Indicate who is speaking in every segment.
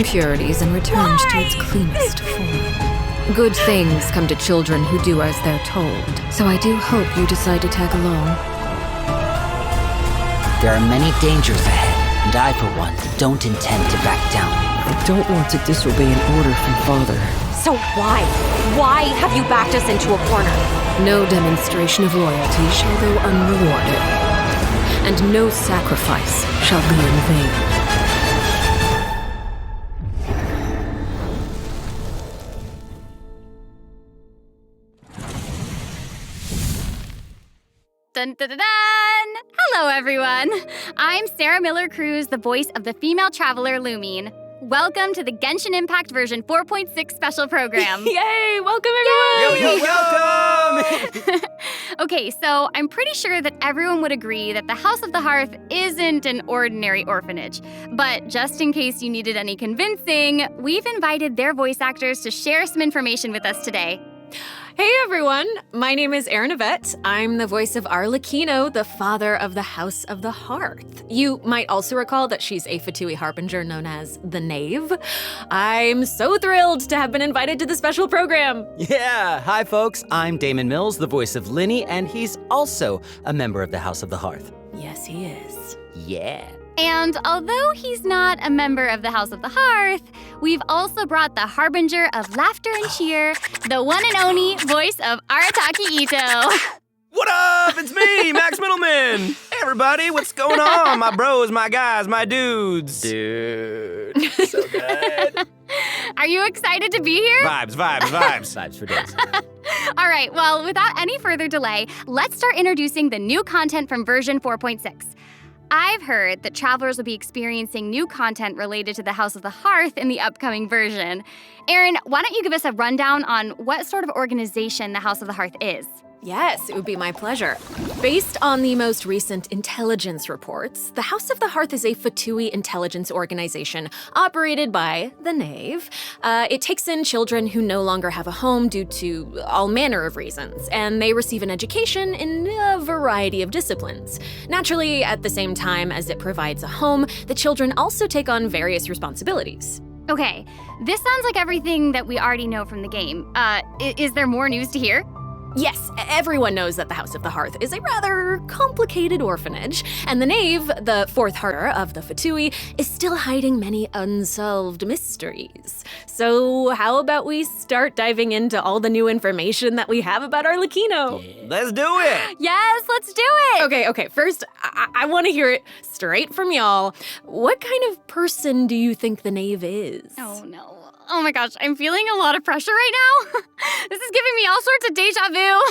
Speaker 1: impurities and returned to its cleanest form. Good things come to children who do as they're told, so I do hope you decide to tag along.
Speaker 2: There are many dangers ahead, and I, for one, don't intend to back down.
Speaker 3: I don't want to disobey an order from Father.
Speaker 4: So why? Why have you backed us into a corner?
Speaker 1: No demonstration of loyalty shall go unrewarded, and no sacrifice shall be in vain.
Speaker 5: Dun, dun, dun, dun. Hello, everyone. I'm Sarah Miller-Cruz, the voice of the female traveler Lumine. Welcome to the Genshin Impact version 4.6 special program.
Speaker 4: Yay! Welcome, everyone!
Speaker 6: Yo, welcome!
Speaker 5: Okay, so I'm pretty sure that everyone would agree that the House of the Hearth isn't an ordinary orphanage. But just in case you needed any convincing, we've invited their voice actors to share some information with us today.
Speaker 7: Hey everyone, my name is Erin Yvette. I'm the voice of Arlecchino, the father of the House of the Hearth. You might also recall that she's a Fatui harbinger known as the Knave. I'm so thrilled to have been invited to the special program.
Speaker 6: Yeah, hi folks, I'm Damon Mills, the voice of Linny, and he's also a member of the House of the Hearth.
Speaker 7: Yes, he is.
Speaker 6: Yeah.
Speaker 5: And although he's not a member of the House of the Hearth, we've also brought the harbinger of laughter and cheer, the one and only voice of Arataki Ito.
Speaker 8: What up? It's me, Max Middleman. Hey, everybody, what's going on? My bros, my guys, my dudes.
Speaker 6: Dude, so good.
Speaker 5: Are you excited to be here?
Speaker 8: Vibes.
Speaker 6: Vibes for days.
Speaker 5: All right, well, without any further delay, let's start introducing the new content from version 4.6. I've heard that travelers will be experiencing new content related to the House of the Hearth in the upcoming version. Erin, why don't you give us a rundown on what sort of organization the House of the Hearth is?
Speaker 7: Yes, it would be my pleasure. Based on the most recent intelligence reports, the House of the Hearth is a Fatui intelligence organization operated by the Knave. It takes in children who no longer have a home due to all manner of reasons, and they receive an education in a variety of disciplines. Naturally, at the same time as it provides a home, the children also take on various responsibilities.
Speaker 5: Okay, this sounds like everything that we already know from the game. Is there more news to hear?
Speaker 7: Yes, everyone knows that the House of the Hearth is a rather complicated orphanage, and the Knave, the fourth harder of the Fatui, is still hiding many unsolved mysteries. So how about we start diving into all the new information that we have about Arlecchino?
Speaker 6: Yeah.
Speaker 8: Let's do it.
Speaker 5: Yes, let's do it!
Speaker 7: Okay, first, I want to hear it straight from y'all. What kind of person do you think the Knave is?
Speaker 5: Oh, no. Oh my gosh, I'm feeling a lot of pressure right now. This is giving me all sorts of deja vu.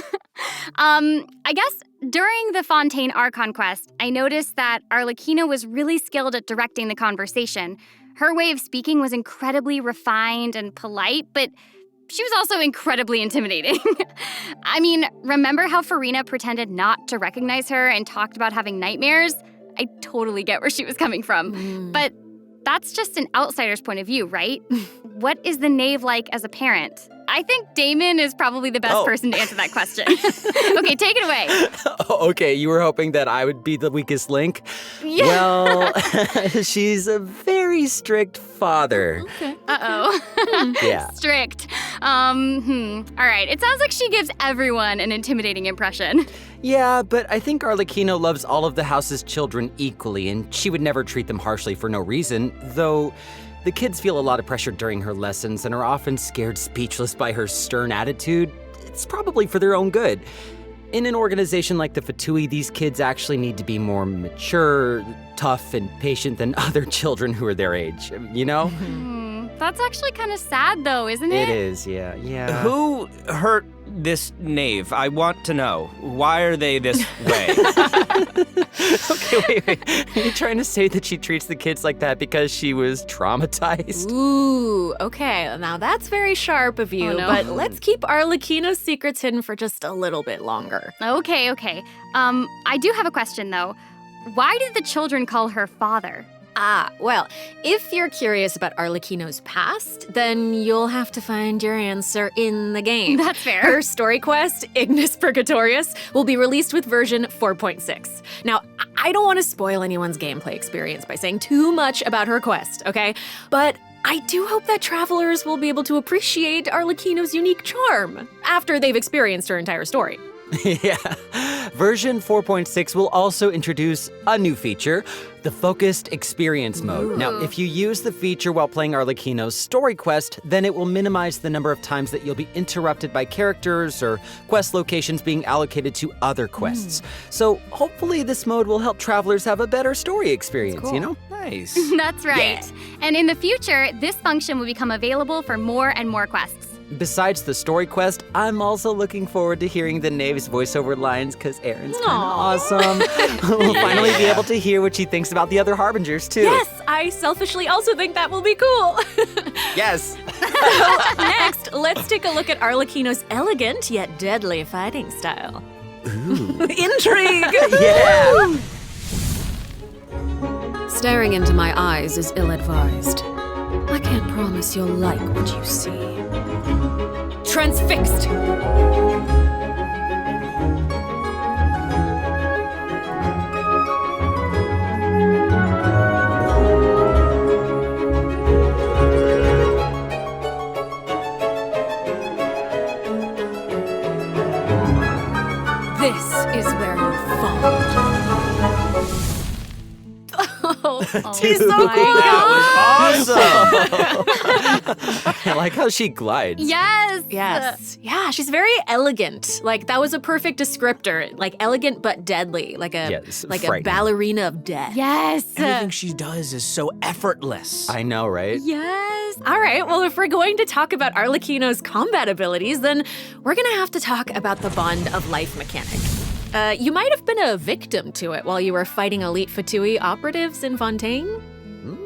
Speaker 5: I guess during the Fontaine Archon quest, I noticed that Arlecchino was really skilled at directing the conversation. Her way of speaking was incredibly refined and polite, but she was also incredibly intimidating. I mean, remember how Farina pretended not to recognize her and talked about having nightmares? I totally get where she was coming from. But that's just an outsider's point of view, right? What is the Knave like as a parent? I think Damon is probably the best person to answer that question. Okay, take it away.
Speaker 6: Okay, you were hoping that I would be the weakest link?
Speaker 5: Yeah.
Speaker 6: Well, she's a very strict father.
Speaker 7: Okay.
Speaker 5: Uh-oh.
Speaker 6: Yeah.
Speaker 5: Strict. All right, it sounds like she gives everyone an intimidating impression.
Speaker 6: Yeah, but I think Arlecchino loves all of the house's children equally, and she would never treat them harshly for no reason, though the kids feel a lot of pressure during her lessons and are often scared speechless by her stern attitude. It's probably for their own good. In an organization like the Fatui, these kids actually need to be more mature, tough, and patient than other children who are their age, you know?
Speaker 5: That's actually kind of sad, though, isn't it?
Speaker 6: It is, yeah.
Speaker 8: Who hurt this Knave? I want to know. Why are they this way?
Speaker 6: Okay, wait. Are you trying to say that she treats the kids like that because she was traumatized?
Speaker 7: Ooh, okay. Now that's very sharp of you,
Speaker 5: Oh, no.
Speaker 7: but let's keep Arlecchino's secrets hidden for just a little bit longer.
Speaker 5: Okay. I do have a question, though. Why did the children call her father?
Speaker 7: Well, if you're curious about Arlecchino's past, then you'll have to find your answer in the game.
Speaker 5: That's fair.
Speaker 7: Her story quest, Ignis Purgatorius, will be released with version 4.6. Now, I don't want to spoil anyone's gameplay experience by saying too much about her quest, okay? But I do hope that travelers will be able to appreciate Arlecchino's unique charm after they've experienced her entire story.
Speaker 6: Yeah. Version 4.6 will also introduce a new feature, the Focused Experience Mode. Now, if you use the feature while playing Arlecchino's story quest, then it will minimize the number of times that you'll be interrupted by characters or quest locations being allocated to other quests. So hopefully this mode will help travelers have a better story experience, you know?
Speaker 8: Nice.
Speaker 5: That's right. And in the future, this function will become available for more and more quests.
Speaker 6: Besides the story quest, I'm also looking forward to hearing the Knave's voiceover lines because Erin's kind of awesome. We'll finally be able to hear what she thinks about the other Harbingers, too.
Speaker 7: Yes, I selfishly also think that will be cool.
Speaker 6: Yes.
Speaker 7: Next, let's take a look at Arlecchino's elegant yet deadly fighting style.
Speaker 6: Ooh.
Speaker 7: Intrigue!
Speaker 6: Yeah.
Speaker 3: Staring into my eyes is ill-advised. I can't promise you'll like what you see.
Speaker 7: Transfixed! This is where you fall.
Speaker 6: She's
Speaker 7: so cool!
Speaker 8: That was awesome.
Speaker 6: I like how she glides.
Speaker 5: Yes.
Speaker 7: Yes. Yeah, she's very elegant. Like, that was a perfect descriptor. Like, elegant but deadly. Like a
Speaker 6: Yes,
Speaker 7: like a
Speaker 6: frightening.
Speaker 7: ballerina of death.
Speaker 5: Yes.
Speaker 8: Everything she does is so effortless.
Speaker 6: I know, right?
Speaker 7: Yes. All right. Well, if we're going to talk about Arlecchino's combat abilities, then we're going to have to talk about the Bond of Life mechanic. You might have been a victim to it while you were fighting elite Fatui operatives in Fontaine.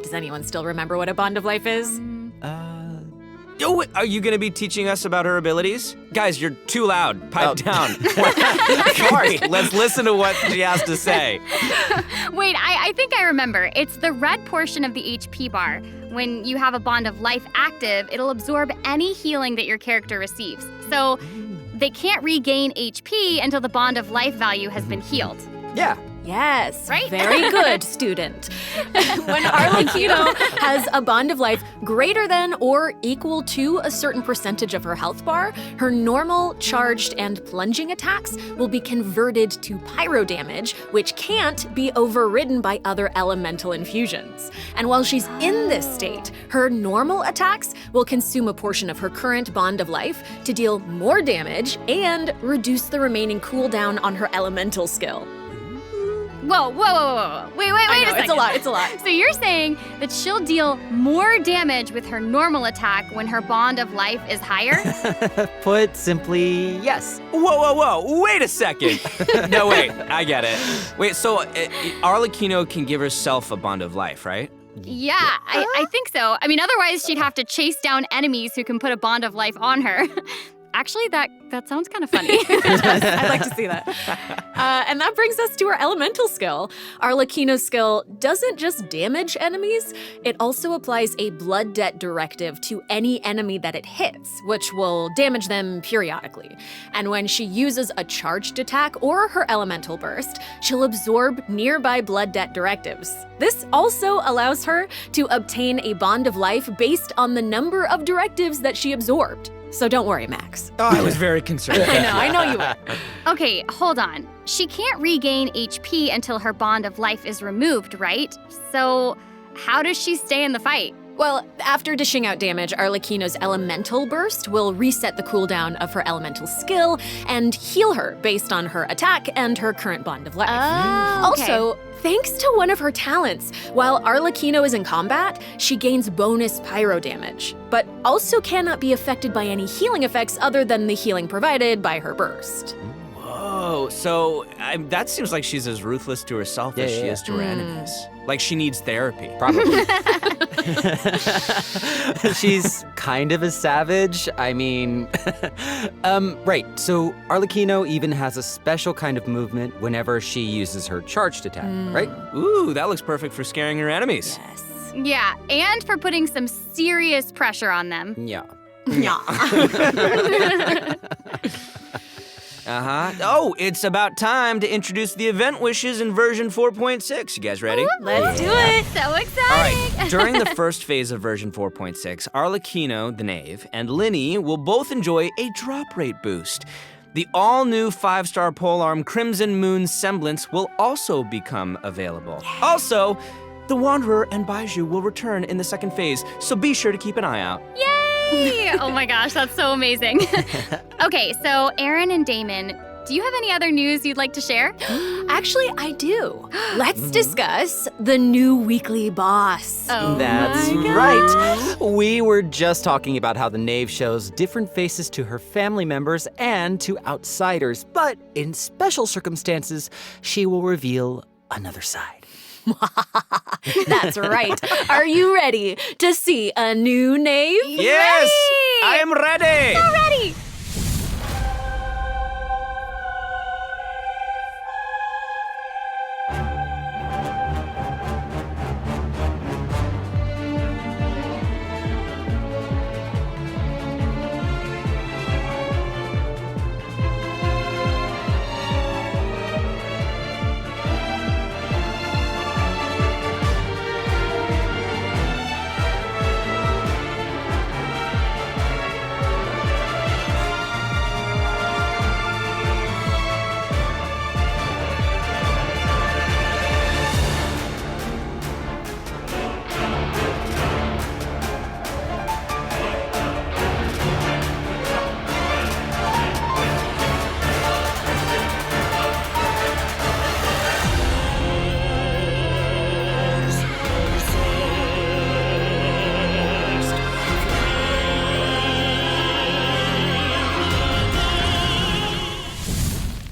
Speaker 7: Does anyone still remember what a Bond of Life is?
Speaker 8: Oh, are you gonna be teaching us about her abilities? Guys, you're too loud. Pipe down. Sorry. Let's listen to what she has to say.
Speaker 5: Wait, I think I remember. It's the red portion of the HP bar. When you have a Bond of Life active, it'll absorb any healing that your character receives. So they can't regain HP until the Bond of Life value has been healed.
Speaker 6: Yeah.
Speaker 7: Yes,
Speaker 5: Right?
Speaker 7: very good, student. When Arlecchino has a Bond of Life greater than or equal to a certain percentage of her health bar, her normal, charged, and plunging attacks will be converted to pyro damage, which can't be overridden by other elemental infusions. And while she's in this state, her normal attacks will consume a portion of her current Bond of Life to deal more damage and reduce the remaining cooldown on her elemental skill.
Speaker 5: Whoa. Wait a second.
Speaker 7: It's a lot.
Speaker 5: So you're saying that she'll deal more damage with her normal attack when her Bond of Life is higher?
Speaker 6: Put simply, yes.
Speaker 8: Whoa. Wait a second. No, wait. I get it. Wait, so Arlecchino can give herself a Bond of Life, right?
Speaker 5: Yeah, I think so. I mean, otherwise she'd have to chase down enemies who can put a Bond of Life on her. Actually, that sounds kind of funny.
Speaker 7: I'd like to see that. And that brings us to our elemental skill. Arlecchino's skill doesn't just damage enemies, it also applies a blood debt directive to any enemy that it hits, which will damage them periodically. And when she uses a charged attack or her elemental burst, she'll absorb nearby blood debt directives. This also allows her to obtain a Bond of Life based on the number of directives that she absorbed. So don't worry, Max.
Speaker 8: Oh, I was very concerned.
Speaker 7: I know you were.
Speaker 5: Okay, hold on. She can't regain HP until her Bond of Life is removed, right? So how does she stay in the fight?
Speaker 7: Well, after dishing out damage, Arlecchino's elemental burst will reset the cooldown of her elemental skill and heal her based on her attack and her current Bond of Life.
Speaker 5: Oh, okay.
Speaker 7: Also, thanks to one of her talents, while Arlecchino is in combat, she gains bonus pyro damage, but also cannot be affected by any healing effects other than the healing provided by her burst.
Speaker 8: Whoa, so that seems like she's as ruthless to herself as she is to her enemies. Like she needs therapy.
Speaker 6: Probably. She's kind of a savage. I mean, right. So Arlecchino even has a special kind of movement whenever she uses her charged attack, right?
Speaker 8: Ooh, that looks perfect for scaring her enemies.
Speaker 7: Yes.
Speaker 5: Yeah, and for putting some serious pressure on them.
Speaker 6: Yeah.
Speaker 7: Yeah.
Speaker 8: Oh, it's about time to introduce the event wishes in version 4.6. You guys ready?
Speaker 4: Let's do it.
Speaker 5: So
Speaker 8: All
Speaker 5: exciting!
Speaker 8: right. During the first phase of version 4.6, Arlecchino, the knave, and Linny will both enjoy a drop rate boost. The all-new 5-star polearm Crimson Moon Semblance will also become available. Also, the Wanderer and Baiju will return in the second phase, so be sure to keep an eye out.
Speaker 5: Yay! Oh my gosh, that's so amazing. Okay, so Aaron and Damon, do you have any other news you'd like to share?
Speaker 7: Actually, I do. Let's discuss the new weekly boss.
Speaker 5: Oh
Speaker 6: That's
Speaker 5: my
Speaker 6: right. We were just talking about how the knave shows different faces to her family members and to outsiders, but in special circumstances, she will reveal another side.
Speaker 7: That's right. Are you ready to see a new knave?
Speaker 8: Yes! I am ready!
Speaker 5: Ready!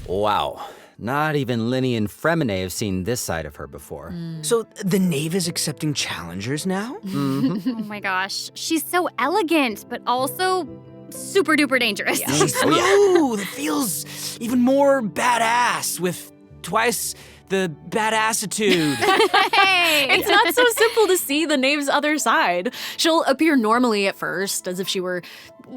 Speaker 6: Wow. Not even Linny and Fremine have seen this side of her before.
Speaker 8: So the knave is accepting challengers now?
Speaker 5: Oh my gosh, she's so elegant, but also super duper dangerous.
Speaker 8: Ooh, that feels even more badass with twice the badassitude.
Speaker 5: Hey!
Speaker 7: It's not so simple to see the knave's other side. She'll appear normally at first, as if she were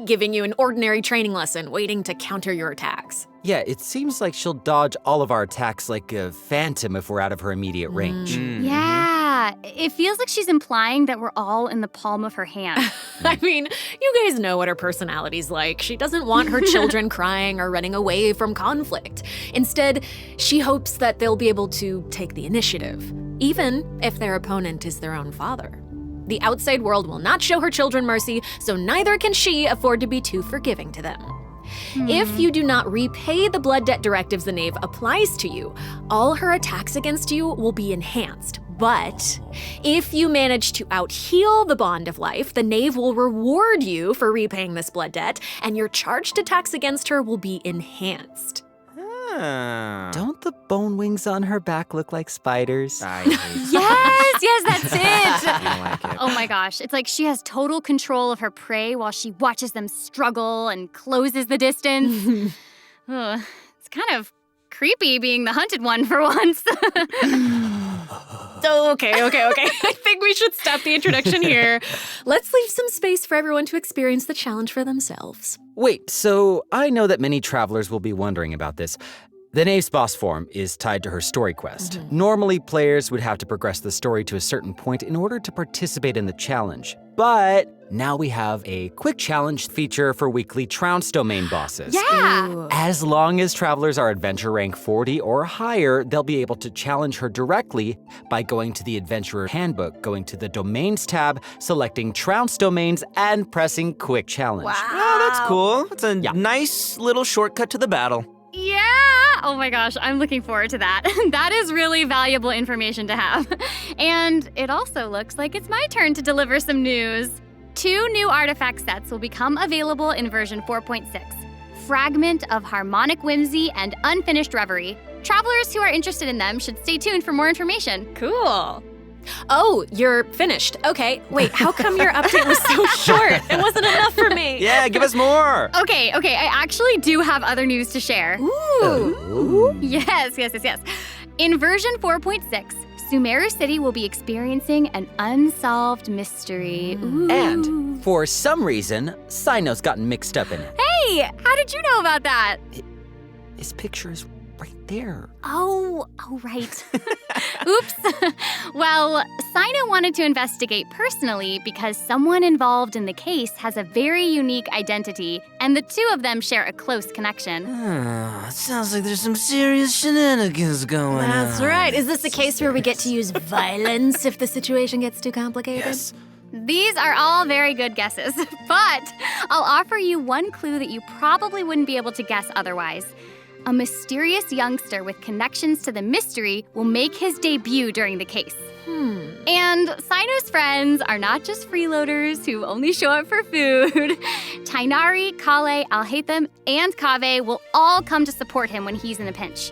Speaker 7: giving you an ordinary training lesson, waiting to counter your attacks.
Speaker 6: Yeah, it seems like she'll dodge all of our attacks like a phantom if we're out of her immediate range.
Speaker 5: Yeah, it feels like she's implying that we're all in the palm of her hand.
Speaker 7: I mean, you guys know what her personality's like. She doesn't want her children crying or running away from conflict. Instead, she hopes that they'll be able to take the initiative, even if their opponent is their own father. The outside world will not show her children mercy, so neither can she afford to be too forgiving to them. If you do not repay the blood debt directives the knave applies to you, all her attacks against you will be enhanced. But if you manage to out-heal the bond of life, the knave will reward you for repaying this blood debt, and your charged attacks against her will be enhanced.
Speaker 6: Don't the bone wings on her back look like spiders?
Speaker 8: I hate
Speaker 5: Yes, that's it.
Speaker 8: I don't like it.
Speaker 5: Oh my gosh, it's like she has total control of her prey while she watches them struggle and closes the distance. Ugh, it's kind of creepy being the hunted one for once.
Speaker 7: Okay. I think we should stop the introduction here. Let's leave some space for everyone to experience the challenge for themselves.
Speaker 6: Wait, so I know that many travelers will be wondering about this. The knave's boss form is tied to her story quest. Normally, players would have to progress the story to a certain point in order to participate in the challenge. But now we have a quick challenge feature for weekly Trounce domain bosses.
Speaker 5: Yeah.
Speaker 6: As long as travelers are adventure rank 40 or higher, they'll be able to challenge her directly by going to the Adventurer Handbook, going to the Domains tab, selecting Trounce domains, and pressing Quick Challenge.
Speaker 8: Oh, that's cool. It's a nice little shortcut to the battle.
Speaker 5: Yeah. Oh my gosh, I'm looking forward to that. That is really valuable information to have. And it also looks like it's my turn to deliver some news. 2 new artifact sets will become available in version 4.6. Fragment of Harmonic Whimsy and Unfinished Reverie. Travelers who are interested in them should stay tuned for more information.
Speaker 7: Cool. Oh, you're finished. Okay, wait, how come your update was so short? It wasn't enough for me.
Speaker 8: Yeah, give us more.
Speaker 5: Okay, I actually do have other news to share.
Speaker 7: Ooh.
Speaker 5: Yes. In version 4.6, Sumeru City will be experiencing an unsolved mystery. Ooh.
Speaker 6: And for some reason, Sino's gotten mixed up in it.
Speaker 5: Hey, how did you know about that?
Speaker 6: His picture is right there.
Speaker 5: Oh, right. Oops. Well, Sino wanted to investigate personally because someone involved in the case has a very unique identity, and the two of them share a close connection.
Speaker 8: Sounds like there's some serious shenanigans going on.
Speaker 7: That's right. Is this a case where we get to use violence if the situation gets too complicated?
Speaker 8: Yes.
Speaker 5: These are all very good guesses, but I'll offer you one clue that you probably wouldn't be able to guess otherwise. A mysterious youngster with connections to the mystery will make his debut during the case. And Sino's friends are not just freeloaders who only show up for food. Tainari, Kale, Alhaitham, and Kaveh will all come to support him when he's in a pinch.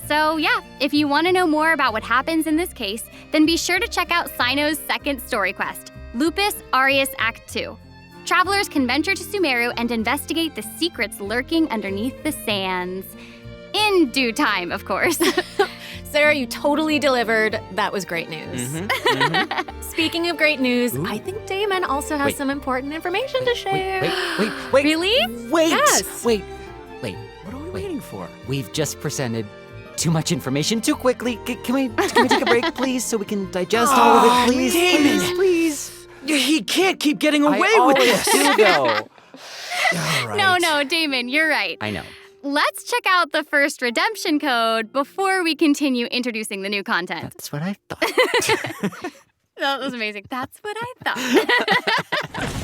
Speaker 5: So yeah, if you want to know more about what happens in this case, then be sure to check out Sino's second story quest, Lupus Aureus Act 2. Travelers can venture to Sumeru and investigate the secrets lurking underneath the sands. In due time, of course.
Speaker 7: Sarah, you totally delivered. That was great news. Speaking of great news, I think Damon also has some important information to share.
Speaker 6: Wait.
Speaker 7: Really?
Speaker 6: Wait.
Speaker 7: Yes.
Speaker 6: Wait.
Speaker 8: What are we waiting for?
Speaker 6: We've just presented too much information too quickly. Can we take a break, please, so we can digest all of it, please?
Speaker 8: Damon.
Speaker 6: Please.
Speaker 8: He can't keep getting away
Speaker 6: I
Speaker 8: with
Speaker 6: always
Speaker 8: this.
Speaker 6: do, though.
Speaker 8: All right.
Speaker 5: No, Damon, you're right.
Speaker 6: I know.
Speaker 5: Let's check out the first redemption code before we continue introducing the new content.
Speaker 6: That's what I thought.
Speaker 5: That was amazing. That's what I thought.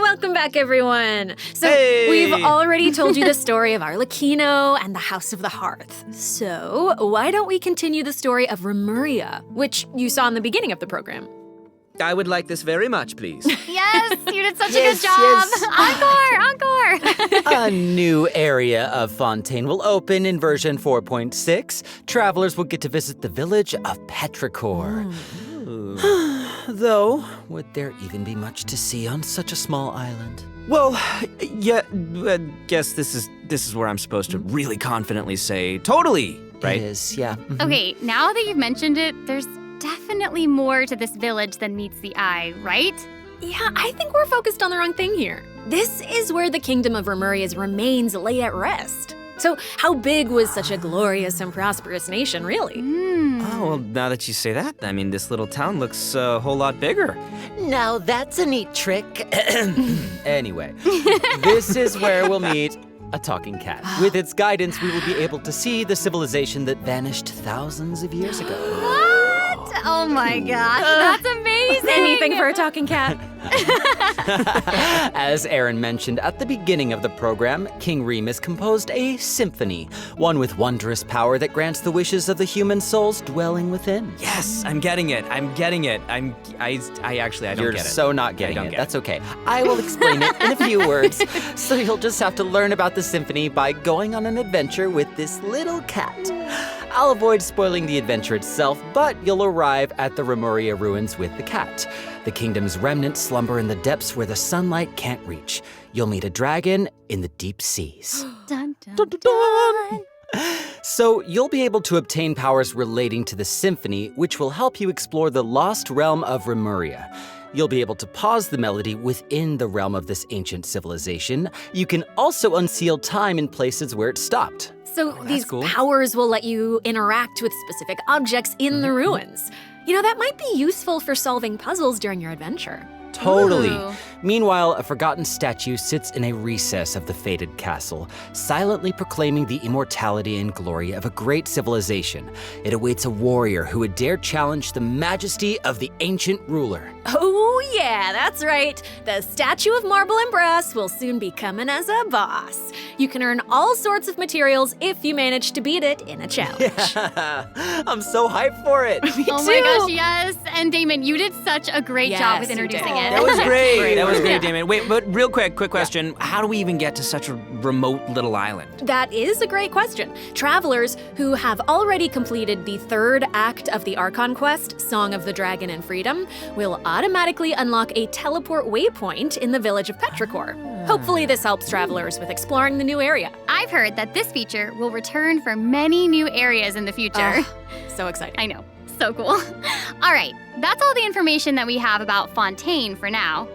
Speaker 7: Welcome back, everyone. So
Speaker 8: Hey!
Speaker 7: we've already told you the story of Arlecchino and the House of the Hearth. So why don't we continue the story of Remuria, which you saw in the beginning of the program?
Speaker 8: I would like this very much, please.
Speaker 5: Yes, you did such
Speaker 6: Yes,
Speaker 5: a good job.
Speaker 6: yes.
Speaker 5: Encore.
Speaker 6: A new area of Fontaine will open in version 4.6. Travelers will get to visit the village of Petrichor. Though, would there even be much to see on such a small island?
Speaker 8: Well, yeah, guess this is where I'm supposed to really confidently say totally, right?
Speaker 6: It is, yeah. Mhm.
Speaker 5: Okay, now that you've mentioned it, there's definitely more to this village than meets the eye, right?
Speaker 7: Yeah, I think we're focused on the wrong thing here. This is where the kingdom of Remuria's remains lay at rest. So how big was such a glorious and prosperous nation, really?
Speaker 8: Oh, well, now that you say that, I mean, this little town looks a whole lot bigger.
Speaker 6: Now that's a neat trick. Anyway, this is where we'll meet a talking cat. With its guidance, we will be able to see the civilization that vanished thousands of years ago.
Speaker 5: What? Oh my gosh, that's amazing.
Speaker 7: Anything for a talking cat.
Speaker 6: As Aaron mentioned at the beginning of the program, King Remus composed a symphony, one with wondrous power that grants the wishes of the human souls dwelling within.
Speaker 8: Yes, I'm getting it. I don't
Speaker 6: You're
Speaker 8: get it.
Speaker 6: so not
Speaker 8: I
Speaker 6: getting
Speaker 8: don't
Speaker 6: it.
Speaker 8: get
Speaker 6: That's okay. I will explain it in a few words. So you'll just have to learn about the symphony by going on an adventure with this little cat. I'll avoid spoiling the adventure itself, but you'll arrive at the Remuria ruins with the cat. The kingdom's remnants slumber in the depths where the sunlight can't reach. You'll meet a dragon in the deep seas.
Speaker 5: Dun, dun,
Speaker 6: Dun, dun, dun. So you'll be able to obtain powers relating to the symphony, which will help you explore the lost realm of Remuria. You'll be able to pause the melody within the realm of this ancient civilization. You can also unseal time in places where it stopped.
Speaker 7: So these
Speaker 8: cool.
Speaker 7: powers will let you interact with specific objects in the ruins. You know, that might be useful for solving puzzles during your adventure.
Speaker 6: Totally.
Speaker 5: Ooh.
Speaker 6: Meanwhile, a forgotten statue sits in a recess of the fated castle, silently proclaiming the immortality and glory of a great civilization. It awaits a warrior who would dare challenge the majesty of the ancient ruler.
Speaker 7: Oh, yeah, that's right. The statue of marble and brass will soon be coming as a boss. You can earn all sorts of materials if you manage to beat it in a challenge.
Speaker 6: I'm so hyped for it.
Speaker 5: Oh my gosh, yes. And Damon, you did such a great job with
Speaker 7: Yes, you
Speaker 5: introducing
Speaker 7: did.
Speaker 5: it.
Speaker 8: That was great. That was
Speaker 5: Yeah.
Speaker 8: great, Damon. Wait, but real quick question. How do we even get to such a remote little island?
Speaker 7: That is a great question. Travelers who have already completed the third act of the Archon quest, Song of the Dragon and Freedom, will automatically unlock a teleport waypoint in the village of Petrichor. Hopefully this helps travelers with exploring the new area.
Speaker 5: I've heard that this feature will return for many new areas in the future.
Speaker 7: So exciting.
Speaker 5: I know. So cool. All right, that's all the information that we have about Fontaine for now.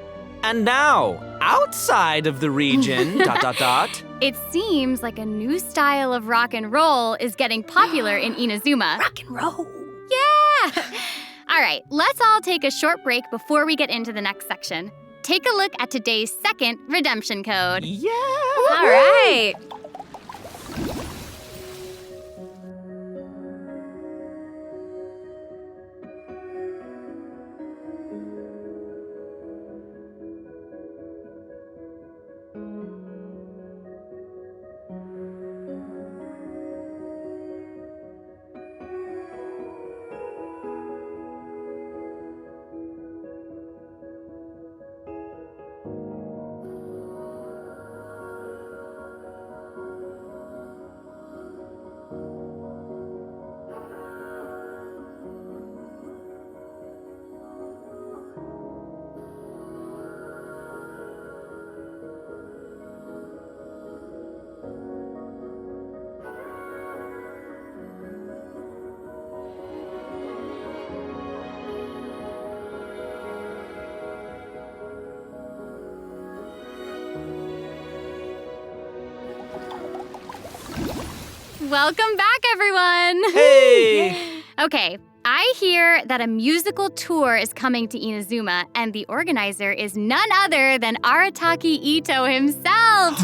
Speaker 8: And now, outside of the region, ...
Speaker 5: It seems like a new style of rock and roll is getting popular in Inazuma.
Speaker 7: Rock and roll.
Speaker 5: Yeah! All right, let's all take a short break before we get into the next section. Take a look at today's second redemption code.
Speaker 8: Yeah!
Speaker 7: All right.
Speaker 5: Welcome back, everyone!
Speaker 8: Hey!
Speaker 5: Okay, I hear that a musical tour is coming to Inazuma, and the organizer is none other than Arataki Ito himself!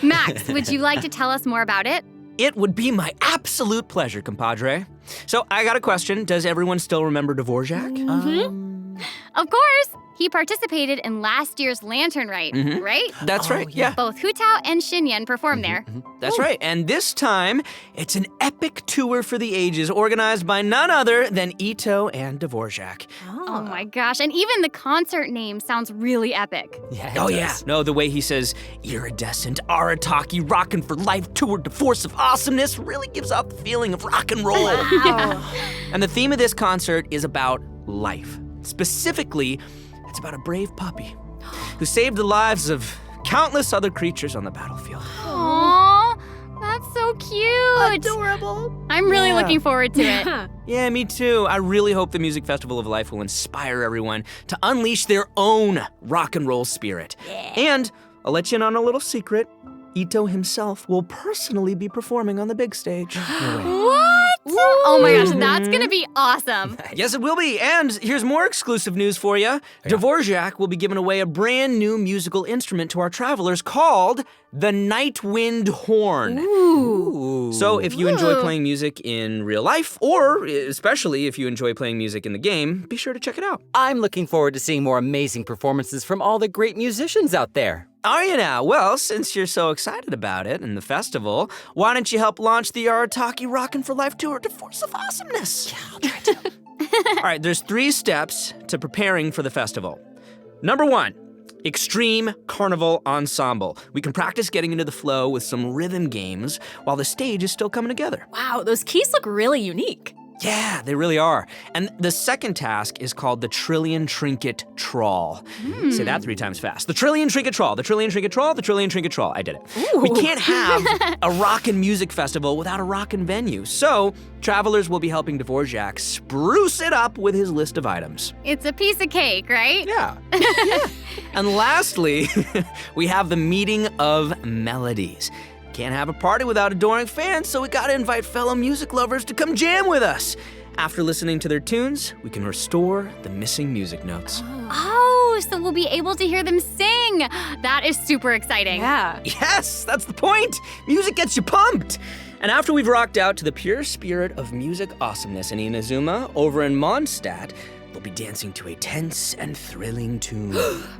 Speaker 5: Max, would you like to tell us more about it?
Speaker 8: It would be my absolute pleasure, compadre. So I got a question. Does everyone still remember Dvorak?
Speaker 5: Of course! He participated in last year's Lantern Rite, right?
Speaker 8: That's right, yeah.
Speaker 5: Both Hu Tao and Xinyan performed there.
Speaker 8: That's right. And this time, it's an epic tour for the ages organized by none other than Ito and Dvorak.
Speaker 5: Oh my gosh, and even the concert name sounds really epic.
Speaker 6: Yeah,
Speaker 8: Oh, yeah. No, the way he says, iridescent Arataki rockin' for life tour de force of awesomeness really gives out the feeling of rock and roll. And the theme of this concert is about life. Specifically, it's about a brave puppy who saved the lives of countless other creatures on the battlefield.
Speaker 5: Aww, that's so cute.
Speaker 7: Adorable.
Speaker 5: I'm really looking forward to it.
Speaker 8: Yeah, me too. I really hope the Music Festival of Life will inspire everyone to unleash their own rock and roll spirit. And I'll let you in on a little secret. Ito himself will personally be performing on the big stage.
Speaker 5: What? Oh my gosh, that's gonna be awesome.
Speaker 8: Yes, it will be. And here's more exclusive news for you. Dvorak will be giving away a brand new musical instrument to our travelers called the Nightwind Horn. So if you enjoy playing music in real life, or especially if you enjoy playing music in the game, be sure to check it out.
Speaker 6: I'm looking forward to seeing more amazing performances from all the great musicians out there.
Speaker 8: Are you now? Well, since you're so excited about it and the festival, why don't you help launch the Arataki Rockin' for Life Tour to Force of Awesomeness? Yeah, I'll try to. All right, there's 3 steps to preparing for the festival. Number 1, Extreme Carnival Ensemble. We can practice getting into the flow with some rhythm games while the stage is still coming together.
Speaker 7: Wow, those keys look really unique.
Speaker 8: Yeah, they really are. And the second task is called the Trillion Trinket Trawl. Say that 3 times fast. The Trillion Trinket Trawl, the Trillion Trinket Trawl, the Trillion Trinket Trawl. I did it. We can't have a rockin' music festival without a rockin' venue. So, travelers will be helping Dvorak spruce it up with his list of items.
Speaker 5: It's a piece of cake, right?
Speaker 6: Yeah.
Speaker 8: And lastly, we have the Meeting of Melodies. Can't have a party without adoring fans, so we gotta invite fellow music lovers to come jam with us. After listening to their tunes, we can restore the missing music notes.
Speaker 5: Oh, so we'll be able to hear them sing. That is super exciting.
Speaker 7: Yeah.
Speaker 8: Yes, that's the point. Music gets you pumped. And after we've rocked out to the pure spirit of music awesomeness in Inazuma, over in Mondstadt, they'll be dancing to a tense and thrilling tune.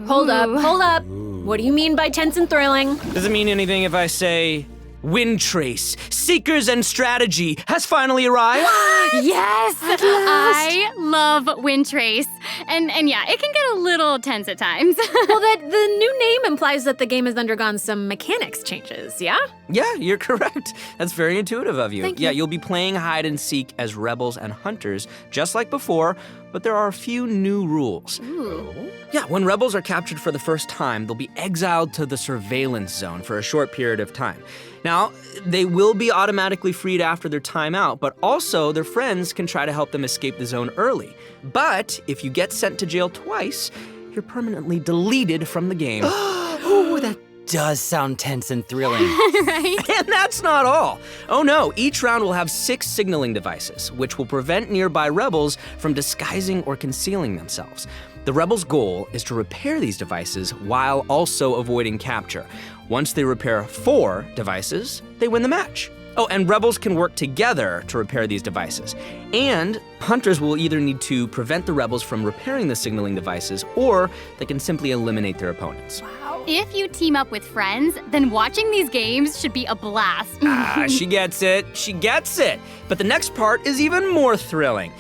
Speaker 7: Hold up. What do you mean by tense and thrilling?
Speaker 8: Does it mean anything if I say, Wind Trace, Seekers and Strategy has finally arrived?
Speaker 5: Yes! I love Wind Trace. And yeah, it can get a little tense at times.
Speaker 7: Well, the new name implies that the game has undergone some mechanics changes, yeah?
Speaker 8: Yeah, you're correct. That's very intuitive of you.
Speaker 7: Thank
Speaker 8: Yeah,
Speaker 7: you.
Speaker 8: you'll be playing hide and seek as rebels and hunters, just like before, but there are a few new rules. Yeah, when rebels are captured for the first time, they'll be exiled to the surveillance zone for a short period of time. Now, they will be automatically freed after their time out, but also their friends can try to help them escape the zone early. But if you get sent to jail twice, you're permanently deleted from the game.
Speaker 6: Oh, that does sound tense and thrilling.
Speaker 5: Right?
Speaker 8: And that's not all. Oh no, each round will have 6 signaling devices, which will prevent nearby rebels from disguising or concealing themselves. The rebels' goal is to repair these devices while also avoiding capture. Once they repair 4 devices, they win the match. Oh, and rebels can work together to repair these devices. And hunters will either need to prevent the rebels from repairing the signaling devices, or they can simply eliminate their opponents.
Speaker 5: If you team up with friends, then watching these games should be a blast.
Speaker 8: She gets it. She gets it. But the next part is even more thrilling.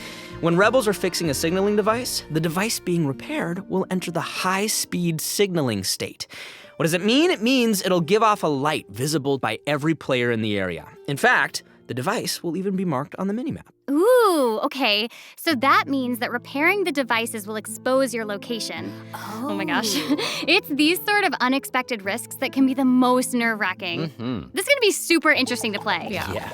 Speaker 8: When rebels are fixing a signaling device, the device being repaired will enter the high-speed signaling state. What does it mean? It means it'll give off a light visible by every player in the area. In fact, the device will even be marked on the minimap.
Speaker 5: Ooh, okay. So that means that repairing the devices will expose your location. Oh my gosh. It's these sort of unexpected risks that can be the most nerve-wracking. This is gonna be super interesting to play.
Speaker 8: Yeah.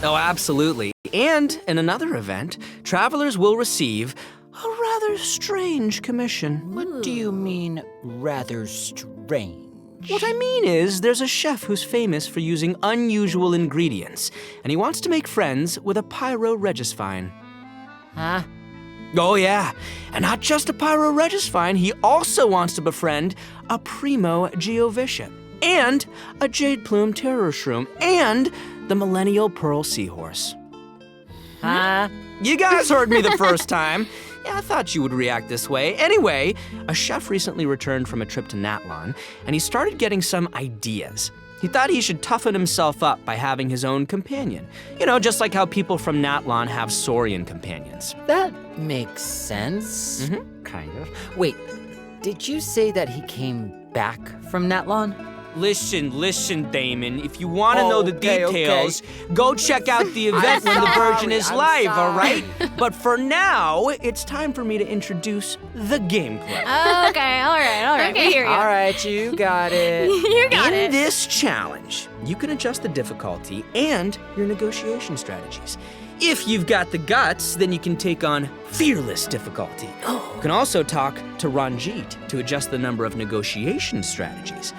Speaker 8: Oh, absolutely. And in another event, travelers will receive a rather strange commission.
Speaker 6: What do you mean, rather strange?
Speaker 8: What I mean is, there's a chef who's famous for using unusual ingredients, and he wants to make friends with a pyro-regisvine.
Speaker 6: Huh?
Speaker 8: Oh yeah, and not just a pyro-regisvine, he also wants to befriend a primo geovishap, and a jade plume terror shroom, and the millennial pearl seahorse.
Speaker 6: Huh?
Speaker 8: You guys heard me the first time. Yeah, I thought you would react this way. Anyway, a chef recently returned from a trip to Natlan, and he started getting some ideas. He thought he should toughen himself up by having his own companion. You know, just like how people from Natlan have Saurian companions.
Speaker 6: That makes sense. Kind of. Wait, did you say that he came back from Natlan?
Speaker 8: Listen, Damon. If you want to know the
Speaker 6: Okay,
Speaker 8: details, go check out the event when the version is live, all right? But for now, it's time for me to introduce the gameplay.
Speaker 7: Okay, all right.
Speaker 5: Okay.
Speaker 7: We hear you.
Speaker 6: All right, you got it.
Speaker 5: You got
Speaker 8: In
Speaker 5: it.
Speaker 8: this challenge, you can adjust the difficulty and your negotiation strategies. If you've got the guts, then you can take on fearless difficulty. You can also talk to Ranjit to adjust the number of negotiation strategies.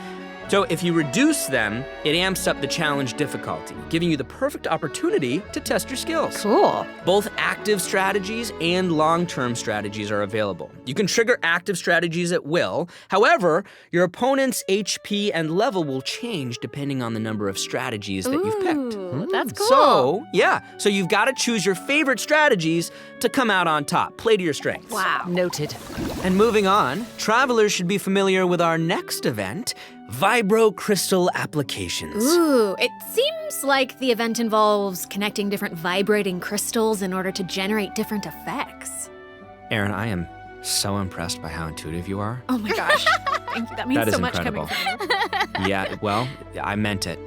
Speaker 8: So if you reduce them, it amps up the challenge difficulty, giving you the perfect opportunity to test your skills.
Speaker 7: Cool.
Speaker 8: Both active strategies and long-term strategies are available. You can trigger active strategies at will. However, your opponent's HP and level will change depending on the number of strategies that you've picked.
Speaker 5: Ooh, that's cool.
Speaker 8: So you've got to choose your favorite strategies to come out on top. Play to your strengths.
Speaker 7: Wow.
Speaker 6: Noted.
Speaker 8: And moving on, travelers should be familiar with our next event, Vibro Crystal Applications.
Speaker 7: Ooh, it seems like the event involves connecting different vibrating crystals in order to generate different effects.
Speaker 8: Aaron, I am so impressed by how intuitive you are.
Speaker 7: Oh my gosh. Thank you. That means
Speaker 8: That is
Speaker 7: so much
Speaker 8: incredible.
Speaker 7: coming from you.
Speaker 8: Yeah, well, I meant it.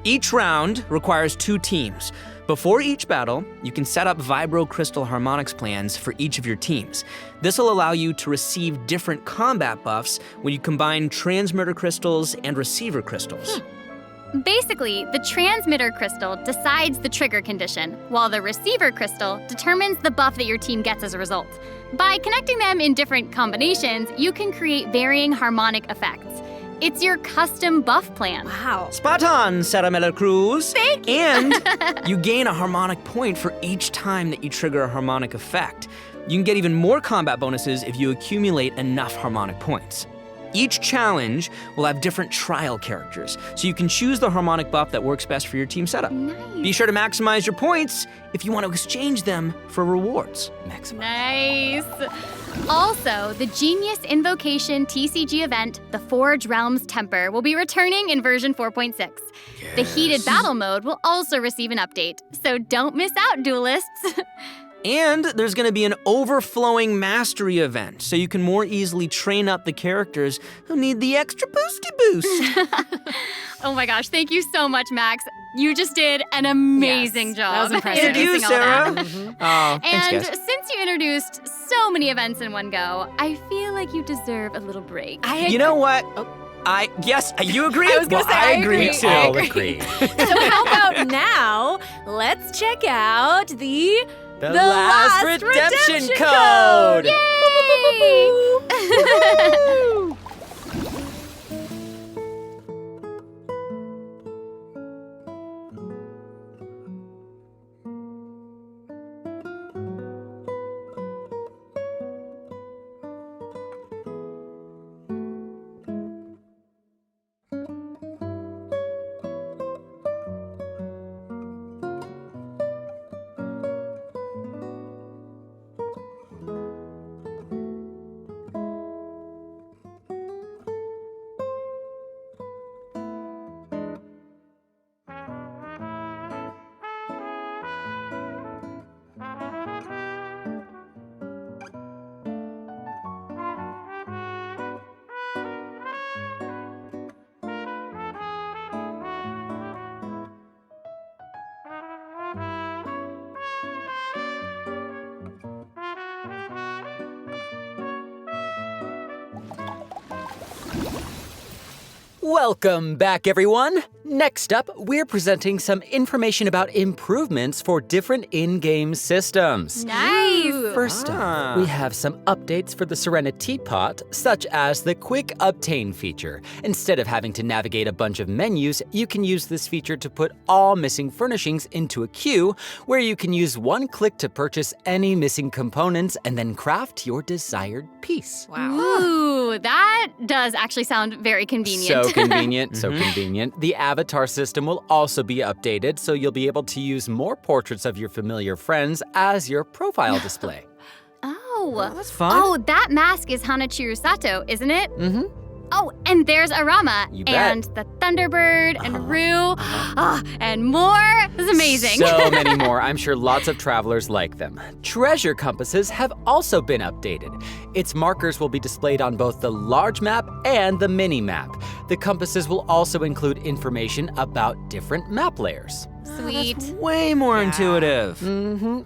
Speaker 8: Each round requires 2 teams. Before each battle, you can set up Vibro Crystal Harmonics plans for each of your teams. This will allow you to receive different combat buffs when you combine transmitter crystals and receiver crystals.
Speaker 5: Basically, the transmitter crystal decides the trigger condition, while the receiver crystal determines the buff that your team gets as a result. By connecting them in different combinations, you can create varying harmonic effects. It's your custom buff plan.
Speaker 7: Wow.
Speaker 8: Spot on, Sarah Miller Cruz.
Speaker 5: Thank you.
Speaker 8: And you gain a harmonic point for each time that you trigger a harmonic effect. You can get even more combat bonuses if you accumulate enough harmonic points. Each challenge will have different trial characters, so you can choose the harmonic buff that works best for your team setup.
Speaker 5: Nice.
Speaker 8: Be sure to maximize your points if you want to exchange them for rewards.
Speaker 5: Nice. Also, the Genius Invocation TCG event, the Forge Realms Temper, will be returning in version 4.6. The Heated Battle mode will also receive an update, so don't miss out, duelists.
Speaker 8: And there's going to be an overflowing mastery event, so you can more easily train up the characters who need the extra boosty boost.
Speaker 5: Oh my gosh, thank you so much, Max. You just did an amazing job.
Speaker 7: that was impressive.
Speaker 8: Thank you,
Speaker 5: introducing all that.
Speaker 8: Sarah. Oh, thanks,
Speaker 5: And
Speaker 8: guys.
Speaker 5: since you introduced so many events in one go, I feel like you deserve a little break.
Speaker 8: You know what? Yes, you agree?
Speaker 7: I was gonna
Speaker 8: Well,
Speaker 7: say, I agree.
Speaker 8: too.
Speaker 7: I
Speaker 6: I'll
Speaker 7: agree.
Speaker 6: agree.
Speaker 7: So how about now, let's check out the
Speaker 6: last redemption code! Welcome back, everyone. Next up, we're presenting some information about improvements for different in-game systems.
Speaker 5: Nice.
Speaker 6: First up, we have some updates for the Serenity Pot, such as the Quick Obtain feature. Instead of having to navigate a bunch of menus, you can use this feature to put all missing furnishings into a queue, where you can use one click to purchase any missing components and then craft your desired piece.
Speaker 5: Ooh, that does actually sound very convenient.
Speaker 6: So convenient, so convenient. The avatar system will also be updated, so you'll be able to use more portraits of your familiar friends as your profile display.
Speaker 5: Oh,
Speaker 8: That's fun.
Speaker 5: Oh, that mask is Hanachiru Sato, isn't it?
Speaker 6: Mm-hmm.
Speaker 5: Oh, and there's Arama
Speaker 6: You bet.
Speaker 5: and the Thunderbird and Rue, and more. This is amazing.
Speaker 6: So many more. I'm sure lots of travelers like them. Treasure compasses have also been updated. Its markers will be displayed on both the large map and the mini map. The compasses will also include information about different map layers.
Speaker 5: Sweet.
Speaker 8: Way more intuitive.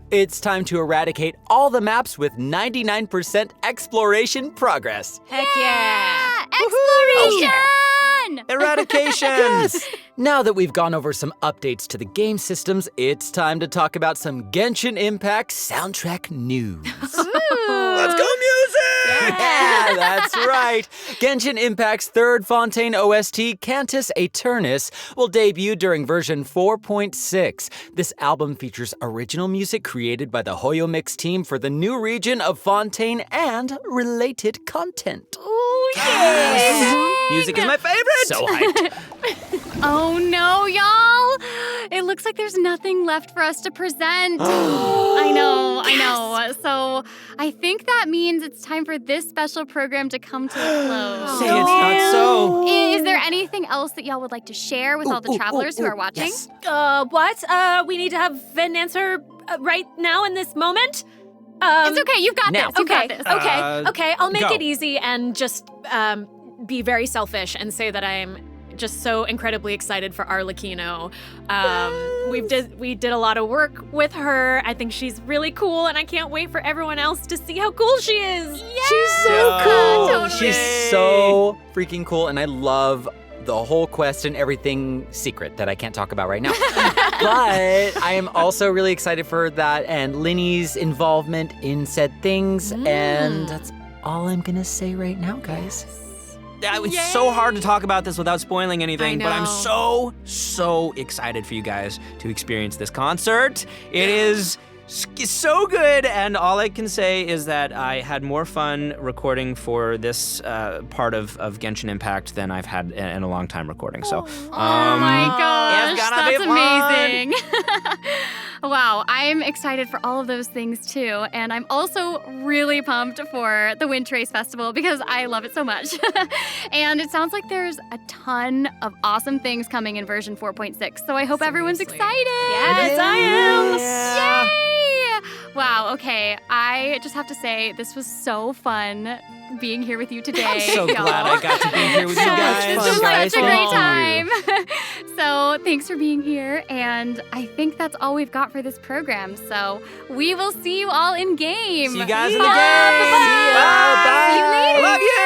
Speaker 6: It's time to eradicate all the maps with 99% exploration progress.
Speaker 7: Heck yeah.
Speaker 5: Exploration!
Speaker 8: Eradication.
Speaker 6: Now that we've gone over some updates to the game systems, it's time to talk about some Genshin Impact soundtrack news.
Speaker 8: Let's go music!
Speaker 6: Yeah, that's right. Genshin Impact's third Fontaine OST, Cantus Aeternus, will debut during version 4.6. This album features original music created by the Hoyo Mix team for the new region of Fontaine and related content.
Speaker 5: Ooh, yeah.
Speaker 8: Music is my favorite.
Speaker 6: So hyped.
Speaker 5: Oh no, y'all! It looks like there's nothing left for us to present. I know. So I think that means it's time for this special program to come to a close.
Speaker 8: Say it's not so.
Speaker 5: Is there anything else that y'all would like to share with all the travelers who are watching?
Speaker 6: Yes.
Speaker 7: What? We need to have an answer right now in this moment?
Speaker 5: It's okay, you've got
Speaker 6: Now.
Speaker 5: this. You've got this.
Speaker 7: Okay, I'll make
Speaker 8: go.
Speaker 7: it easy and just be very selfish and say that I'm just so incredibly excited for Arlecchino. We did a lot of work with her. I think she's really cool, and I can't wait for everyone else to see how cool she is.
Speaker 6: She's so cool.
Speaker 5: totally.
Speaker 6: She's so freaking cool, and I love the whole quest and everything secret that I can't talk about right now. But I am also really excited for that and Linny's involvement in said things, and that's all I'm gonna say right now, guys.
Speaker 8: it's so hard to talk about this without spoiling anything,
Speaker 7: I
Speaker 8: but I'm
Speaker 7: know.
Speaker 8: so excited for you guys to experience this concert. It is so good, and all I can say is that I had more fun recording for this part of Genshin Impact than I've had in a long time recording. So,
Speaker 5: Oh my gosh,
Speaker 8: it's gonna be
Speaker 5: that's
Speaker 8: fun.
Speaker 5: amazing. Wow, I'm excited for all of those things too, and I'm also really pumped for the Wind Trace Festival because I love it so much. And it sounds like there's a ton of awesome things coming in version 4.6, so I hope everyone's
Speaker 7: Seriously.
Speaker 5: excited.
Speaker 7: Yes, I am.
Speaker 8: Yeah.
Speaker 5: Yay! Wow, okay, I just have to say, this was so fun being here with you today.
Speaker 8: I'm so
Speaker 5: y'all.
Speaker 8: glad I got to be here with you guys.
Speaker 5: This was
Speaker 8: Guys,
Speaker 5: such a great
Speaker 8: thank you.
Speaker 5: time. So thanks for being here, and I think that's all we've got for this program. So we will see you all in game.
Speaker 8: See you guys in the
Speaker 5: Bye.
Speaker 8: game.
Speaker 5: Bye.
Speaker 8: Bye.
Speaker 5: See you later.
Speaker 8: I love you.